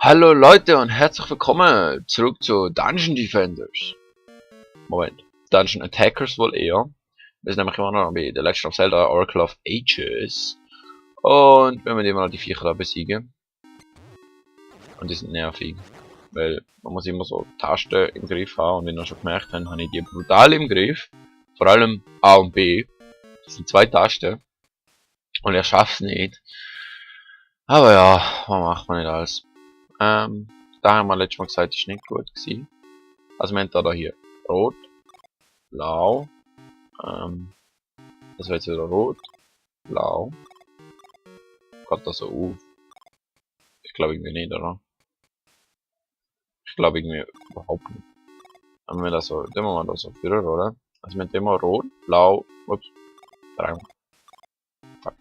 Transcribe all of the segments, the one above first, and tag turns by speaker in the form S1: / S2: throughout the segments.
S1: Hallo Leute und herzlich willkommen zurück zu Dungeon Defenders. Moment, Dungeon Attackers wohl eher. Wir sind nämlich immer noch bei The Legend of Zelda Oracle of Ages. Und wenn wir immer noch die Viecher da besiegen. Und die sind nervig. Weil man muss immer so Tasten im Griff haben. Und wie ihr schon gemerkt habt, habe ich die brutal im Griff. Vor allem A und B. Das sind zwei Tasten. Und er schafft es nicht. Aber ja, was macht man nicht alles. Da haben wir letztes Mal gesagt, ist nicht gut gewesen. Also wir haben da hier rot, blau, das wird jetzt wieder rot, blau. Geht das so auf? Ich glaube irgendwie nicht, oder? Ich glaube irgendwie überhaupt nicht. Haben wir das so, den wir mal da so führen, oder? Also wir haben immer rot, blau, ups, dreimal. Fuck.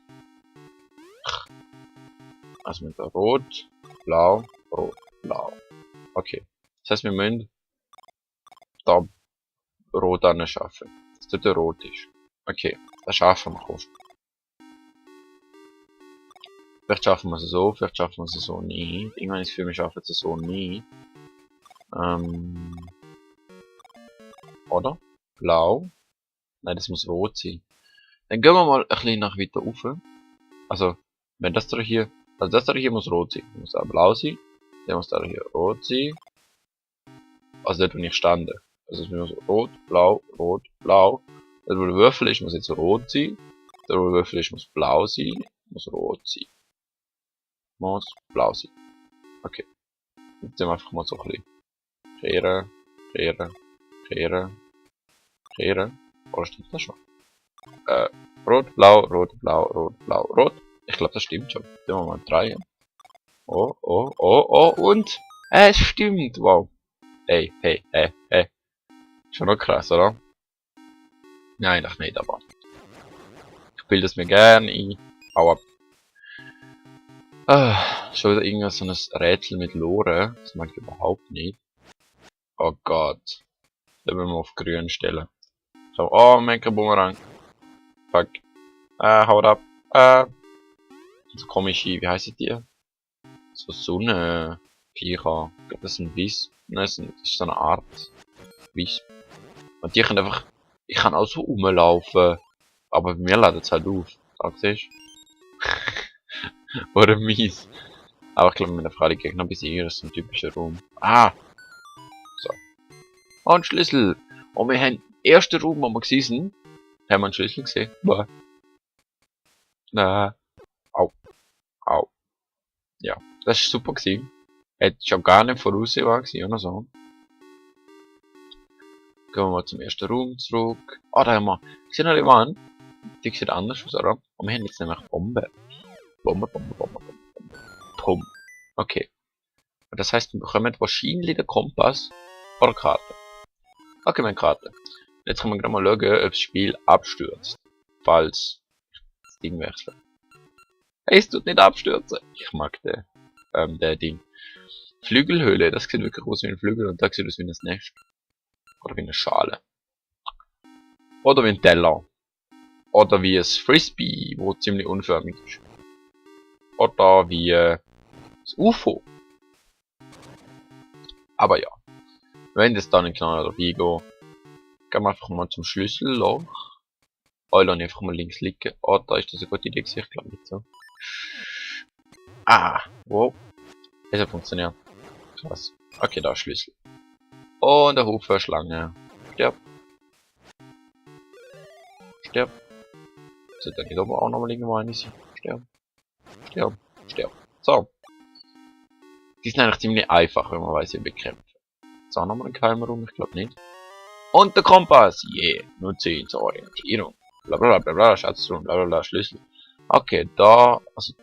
S1: Also mit rot, blau, rot, blau. Okay. Das heißt, wir müssen da rot schaffen. Dass dort der rot ist. Okay, das schaffen wir hoffentlich. Vielleicht schaffen wir es so, vielleicht schaffen wir es so nie. Irgendwann ist für mich schaffen wir es so nie. Oder? Blau? Nein, das muss rot sein. Dann gehen wir mal ein bisschen nach weiter rauf. Also, wenn das da hier, also das da hier muss rot sein. Das muss auch blau sein. Der muss da hier rot sein. Also dort, wo ich stande. Also es muss rot, blau, rot, blau. Dort, wo der Würfel ist, muss jetzt rot sein. Dort, wo der Würfel ist, muss blau sein. Muss rot sein. Muss blau sein. Okay. Jetzt nehmen wir einfach mal so ein bisschen kehren, kehren, kehren, kehren. Oder stimmt das schon? Rot, blau, rot, blau, rot, blau, rot. Ich glaube, das stimmt schon. Nehmen wir mal 3. Oh, oh, oh, oh, und? Es stimmt, wow. Hey, hey, hey, hey. Schon noch krass, oder? Nein, doch nicht, aber. Ich bilde es mir gerne ein. Hau ab. Schon wieder irgendwas so ein Rätsel mit Lore. Das mag ich überhaupt nicht. Oh Gott. Da müssen wir auf grün stellen. So, oh, Mecha Bumerang. Fuck. Haut ab. So komische, wie heißen die? So Sonnenviecher. Ich glaube, das sind Wies. Nein, das ist so eine Art Wies. Und die können einfach. Ich kann auch so rumlaufen. Aber bei mir ladet es halt auf. Sagst du? Oder mies. Aber ich glaube, mit einer Frau die Gegner besiegen, das ist ein typischer Raum. Ah! So. Und Schlüssel! Und wir haben den ersten Raum, wo wir gesehen haben wir einen Schlüssel gesehen. Boah. Au. Au. Ja, das ist super gewesen. Hätte schon gar nicht voraussehbar gewesen, oder so. Gehen wir mal zum ersten Raum zurück. Ah, da haben wir. Sehen wir mal an. Die sieht anders aus, oder? Und wir haben jetzt nämlich Bombe. Bombe, Bombe, Bombe, Bombe, Bombe. Pum. Okay. Und das heißt, wir bekommen wahrscheinlich den Kompass oder Karte. Okay, meine Karte. Jetzt können wir gerade mal schauen, ob das Spiel abstürzt. Falls das Ding wechselt. Hey, es tut nicht abstürzen. Ich mag der Ding. Flügelhöhle, das sieht wirklich aus wie ein Flügel und da sieht es wie ein Nest. Oder wie eine Schale. Oder wie ein Teller. Oder wie ein Frisbee, wo ziemlich unförmig ist. Oder wie das UFO. Aber ja. Wenn das dann in kleiner dabei geht, gehen wir einfach mal zum Schlüsselloch. Oh, lass einfach mal links liegen. Oh, da ist das eine gute Idee, ich glaube nicht so. Ah, wow. Es hat funktioniert. Krass. Okay, da ist Schlüssel. Und der Haufen Schlange. Stirb. Stirb. Sollte da nicht oben auch nochmal irgendwo eine sein? Stirb. Stirb. Stirb. So. Die sind eigentlich ziemlich einfach, wenn man weiß, wie bekämpfen. So, nochmal ein Geheimer Raum, ich glaube nicht. Und der Kompass. Yeah. Nutze ihn zur Orientierung. Blablabla, Schatzraum, blablabla, Schlüssel. Okay, da, also,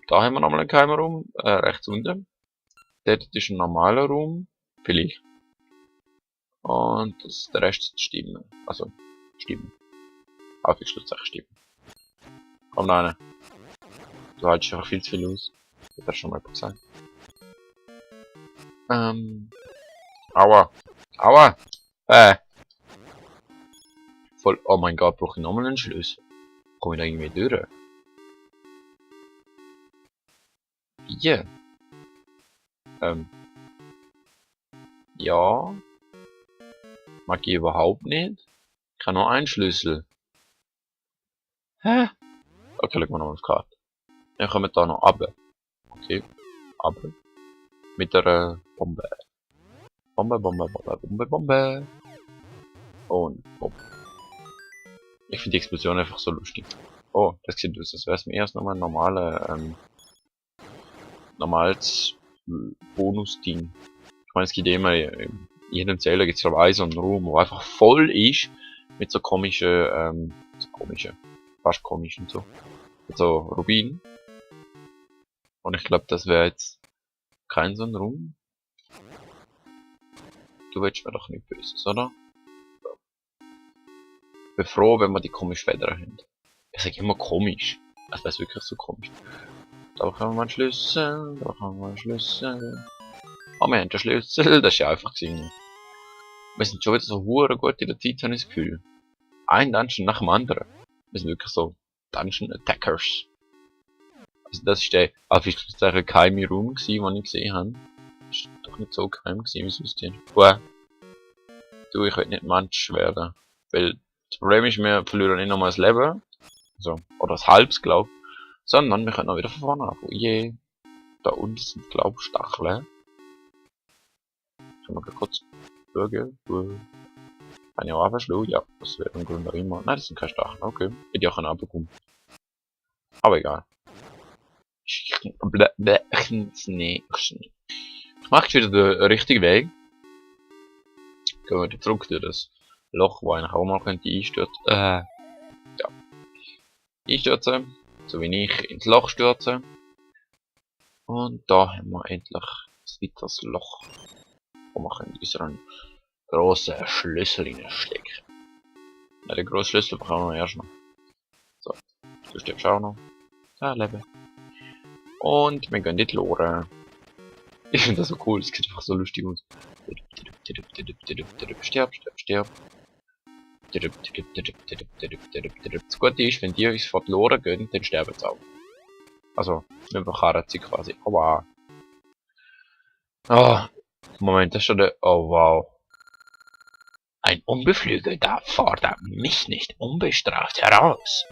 S1: da haben wir nochmal einen Geheimer Raum, rechts unten. Dort ist ein normaler Raum. Vielleicht. Und der Rest ist Stimmen. Also, Stimmen. Aufgeschlusssache Stimmen. Komm rein. Du haltest einfach viel zu viel aus. Das hat schon mal gesagt. Aua. Aua. Voll, oh mein Gott, brauche ich nochmal einen Schlüssel? Komme ich da irgendwie durch? Wie? Ja. Mag ich überhaupt nicht. Ich habe nur einen Schlüssel. Hä? Okay, schauen wir noch auf die Karte. Dann kommen wir da noch runter. Okay, runter. Mit der Bombe. Bombe, Bombe, Bombe, Bombe, Bombe. Und Bombe. Ich finde die Explosion einfach so lustig. Oh, das sieht aus, als wäre es mir erst nochmal ein normales Bonus-Ding. Ich meine, es gibt immer, in jedem Zähler gibt es glaube ich so einen Raum, wo einfach voll ist mit so komischen, fast komischen so. Mit so Rubinen. Und ich glaube, das wäre jetzt kein so ein Raum. Du willst mir doch nicht Böses, oder? Ich bin froh, wenn wir die komische Federn haben. Ich sage immer komisch. Also das ist wirklich so komisch. Da haben wir einen Schlüssel, da haben wir einen Schlüssel. Oh, wir haben den Schlüssel, das ist ja einfach gewesen. Wir sind schon wieder so hure gut in der Zeit, habe ich das Gefühl. Ein Dungeon nach dem anderen. Wir sind wirklich so Dungeon Attackers. Also das ist der Anführungszeichen geheime Raum gewesen, den ich gesehen habe. Ist doch nicht so geheim gewesen, wie es aussieht. Du, ich will nicht Mensch werden. Weil das Problem ist, wir verlieren nicht nochmal das Leben. Also, oder das Halbs, glaub. Sondern wir können auch wieder von vorne anfangen. Je. Da unten sind, glaub ich, Stacheln. Können wir kurz schauen. Kann ich auch abschlagen? Ja, das wäre im Grunde auch immer. Nein, das sind keine Stacheln. Okay. Hätte ich auch einen abbekommen. Aber egal. Ich mache jetzt wieder den richtigen Weg. Gehen wir wieder zurück durch das Loch, wo eigentlich auch mal könnte einstürzen. Ja. Einstürzen. So wie ich ins Loch stürze. Und da haben wir endlich ein weiteres Loch. Wo wir können unseren grossen Schlüssel reinstecken. Ja, den grossen Schlüssel bekommen wir erst noch. So. Du stirbst auch noch. Da leben. Und wir gehen dort loren. Ich finde das so cool, es sieht einfach so lustig aus. Stirb, stirb, stirb. Das Gute ist, wenn die uns verloren gehen, dann sterben sie auch. Also, wir überkarren sie quasi. Oh wow. Oh, Moment, das ist schon der... Oh wow. Ein Unbeflügelter fordert mich nicht unbestraft heraus.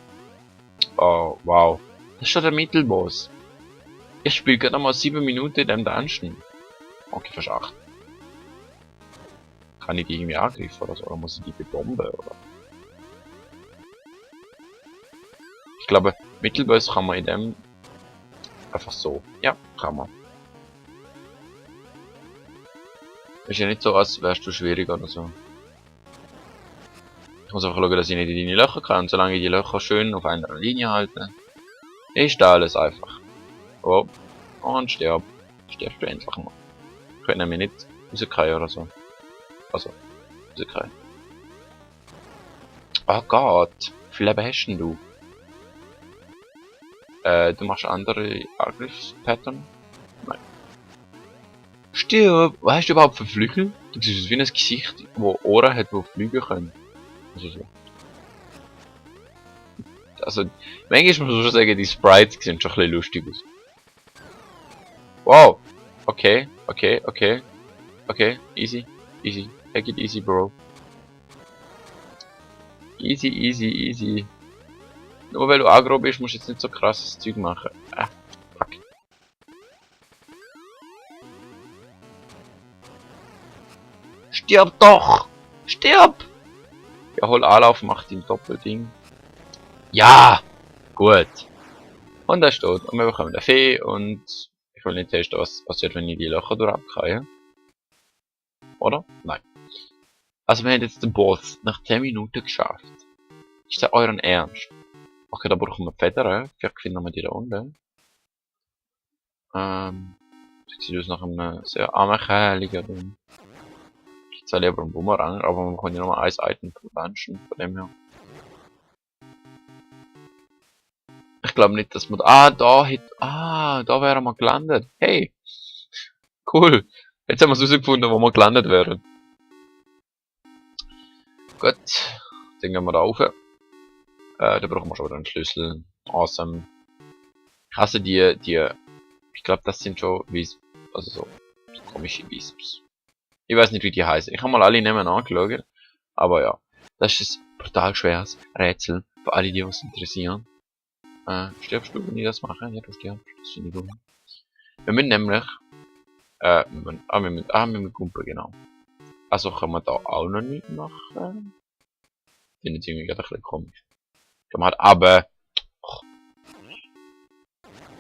S1: Oh wow. Das ist schon der Mittelboss. Ich spiele gerade mal 7 Minuten in dem Dungeon. Okay, fast 8. Kann ich die irgendwie angreifen oder so? Oder muss ich die bebomben? Oder? Ich glaube, Mittelboss kann man in dem... Einfach so. Ja, kann man. Ist ja nicht so, als wärst du schwierig oder so. Ich muss einfach schauen, dass ich nicht in deine Löcher kann. Und solange ich die Löcher schön auf einer Linie halte, ist da alles einfach. Oh. Und stirb. Stirbst du endlich mal. Ich will nämlich nicht rausgehen oder so. Also, rausgehen. Oh Gott. Wie viel Leben hast denn du? Du machst andere Angriffspattern? Nein. Stirb! Was hast du überhaupt für Flügel? Du siehst wie ein Gesicht, wo Ohren hat, wo fliegen können. Also so. Also, manchmal muss man schon sagen, die Sprites sehen schon ein bisschen lustig aus. Wow! Okay, okay, okay. Okay, easy, easy. Take it easy, bro. Easy, easy, easy. Nur weil du aggro bist, musst du jetzt nicht so krasses Zeug machen. Ah, fuck. Stirb doch! Stirb! Ja, hol Anlauf, macht den Doppelding. Ja! Gut. Und er steht. Und wir bekommen eine Fee und ich will nicht testen, was passiert, wenn ich die Löcher durch abkriege. Oder? Nein. Also wir haben jetzt den Boss nach 10 Minuten geschafft. Ist das euren Ernst? Okay, da brauchen wir Federn. Vielleicht finden wir die da unten. Das sieht aus nach einem sehr armen Kerl. Ich zahle lieber einen Bumerang, aber man kann ja nur ein Item pro Dungeon, von dem her. Ich glaube nicht, dass man... da wären wir gelandet. Hey! Cool! Jetzt haben wir es herausgefunden, wo wir gelandet wären. Gut, dann gehen wir da rauf. Da brauchen wir schon wieder einen Schlüssel. Awesome. Ich hasse ich glaube, das sind schon, wie es, also so, komische Wisps. Ich weiß nicht, wie die heißen. Ich habe mal alle Namen angeschaut. Aber ja, das ist ein brutal schweres Rätsel für alle, die was interessieren. Stirbst du, wenn ich das mache? Ja, du stirbst. Das finde ich gut. Wir müssen nämlich, wir müssen Kumpel, genau. Also können wir da auch noch nicht machen. Finde ich irgendwie gerade ein bisschen komisch. Kann man halt, aber,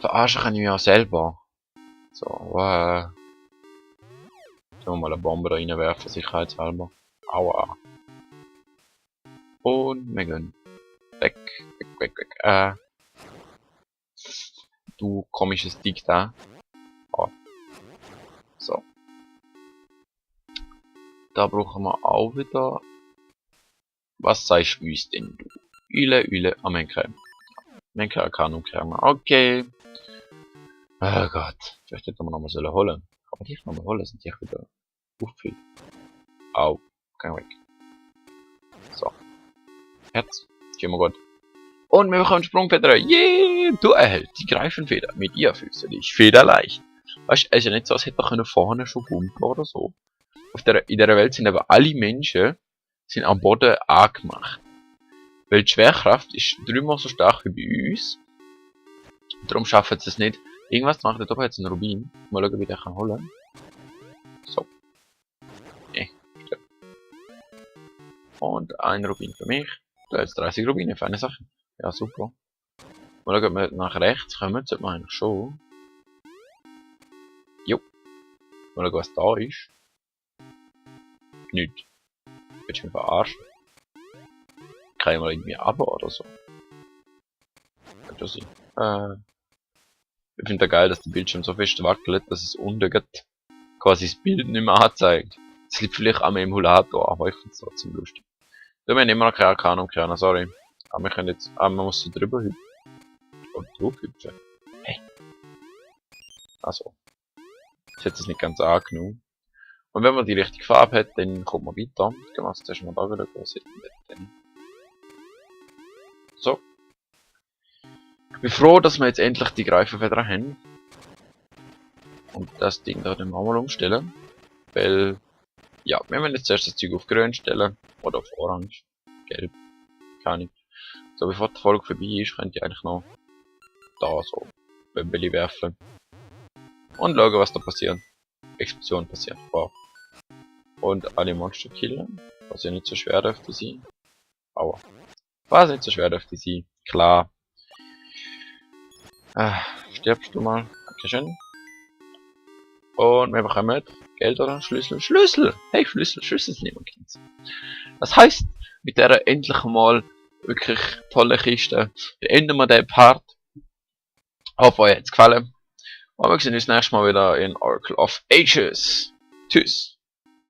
S1: verarschen kann ich mich auch selber. So, Sollen wir mal eine Bombe da reinwerfen, sicherheitshalber. Aua. Und wir gehen weg, weg. Du komisches Dick da. Oh. So. Da brauchen wir auch wieder. Was sagst du uns denn du? Üle, Amenke. Menke kann umkehren. Okay. Oh Gott. Vielleicht hätten wir nochmal sollen holen. Aber die nochmal holen, sind die wieder viel. Au. Kein weg. So. Herz. Gehen wir gut. Und wir bekommen Sprungfeder. Yeah! Du erhältst die Greifenfeder mit ihr Füße. Die ist federleicht. Weißt du, also nicht so, als hätte er vorne schon gumpen oder so. In der Welt sind aber alle Menschen sind am Boden angemacht. Weil die Schwerkraft ist 3-mal so stark wie bei uns. Darum schaffen sie es nicht. Irgendwas zu machen. Da oben hat es einen Rubin. Mal schauen, wie ich den kann holen. So. Und ein Rubin für mich. Du hast 30 Rubine für eine Sache. Ja, super. Mal schauen, ob wir nach rechts kommen. Sollte man eigentlich schon. Jo. Mal schauen, was da ist. Nichts. Willst du mich verarschen? Kann ich mal irgendwie runter oder so? Könnte das sein. Ich finde geil, dass der Bildschirm so fest wackelt, dass es unten quasi das Bild nicht mehr anzeigt. Das liegt vielleicht am Emulator, aber ich finde es trotzdem lustig. Wir haben immer noch keine Arkanum-Kerne, sorry. Aber wir können jetzt, man muss so drüber hüpfen. Oder drauf hüpfen. Hey. Also. Ich hätte es nicht ganz angenommen. Und wenn man die richtige Farbe hat, dann kommt man weiter. Gehen wir jetzt erstmal da wieder gehen. So. Ich bin froh, dass wir jetzt endlich die Greifenfeder haben. Und das Ding da dann auch mal umstellen. Weil, ja, wir müssen jetzt zuerst das Zeug auf grün stellen. Oder auf orange. Gelb. Keine Ahnung. So, bevor die Folge vorbei ist, könnt ihr eigentlich noch da so Bömbeli werfen. Und schauen, was da passiert. Explosion passiert. Wow. Und alle Monster killen. Was ja nicht so schwer dürfte sein. Aua. Was nicht so schwer dürfte sein. Klar. Stirbst du mal. Dankeschön. Und wir bekommen Geld oder Schlüssel. Schlüssel! Hey, Schlüssel sind immer Kind. Das heisst, mit der endlich mal wirklich tolle Kiste beenden wir den Part. Hoffe, euch hat's gefallen. Und wir sehen uns nächstes Mal wieder in Oracle of Ages. Tschüss!